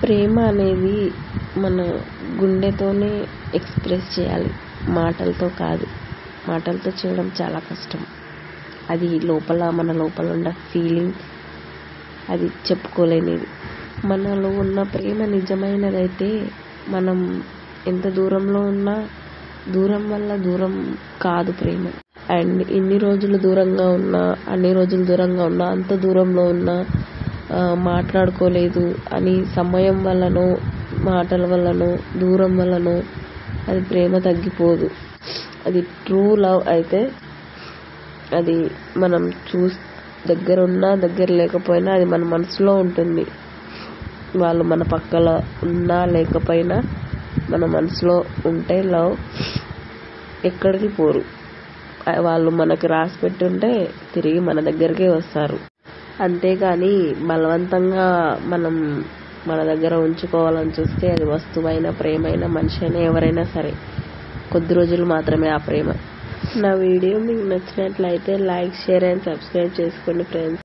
ప్రేమ అనేది మన గుండెతోనే ఎక్స్ప్రెస్ చేయాలి, మాటలతో కాదు. మాటలతో చేయడం చాలా కష్టం. అది మన లోపల ఉన్న ఫీలింగ్, అది చెప్పుకోలేనిది. మనలో ఉన్న ప్రేమ నిజమైనదైతే మనం ఎంత దూరంలో ఉన్నా, దూరం వల్ల దూరం కాదు ప్రేమ. అండ్ ఇన్ని రోజులు దూరంగా ఉన్నా, అన్ని రోజులు దూరంగా ఉన్నా, అంత దూరంలో ఉన్నా, మాట్లాడుకోలేదు అని సమయం వల్లనో, మాటల వల్లనో, దూరం వల్లనో అది ప్రేమ తగ్గిపోదు. అది ట్రూ లవ్ అయితే అది మనం దగ్గరున్నా దగ్గర లేకపోయినా అది మన మనసులో ఉంటుంది. వాళ్ళు మన పక్కన ఉన్నా లేకపోయినా మన మనసులో ఉంటే లవ్ ఎక్కడికి పోరు. వాళ్ళు మనకు రాసి పెట్టుంటే తిరిగి మన దగ్గరికే వస్తారు. అంతేగాని బలవంతంగా మనం మన దగ్గర ఉంచుకోవాలని చూస్తే అది వస్తువైనా, ప్రేమైనా, మనిషి అయినా, ఎవరైనా సరే కొద్ది రోజులు మాత్రమే ఆ ప్రేమ. నా వీడియో మీకు నచ్చినట్లయితే లైక్, షేర్ అండ్ సబ్స్క్రైబ్ చేసుకోండి ఫ్రెండ్స్.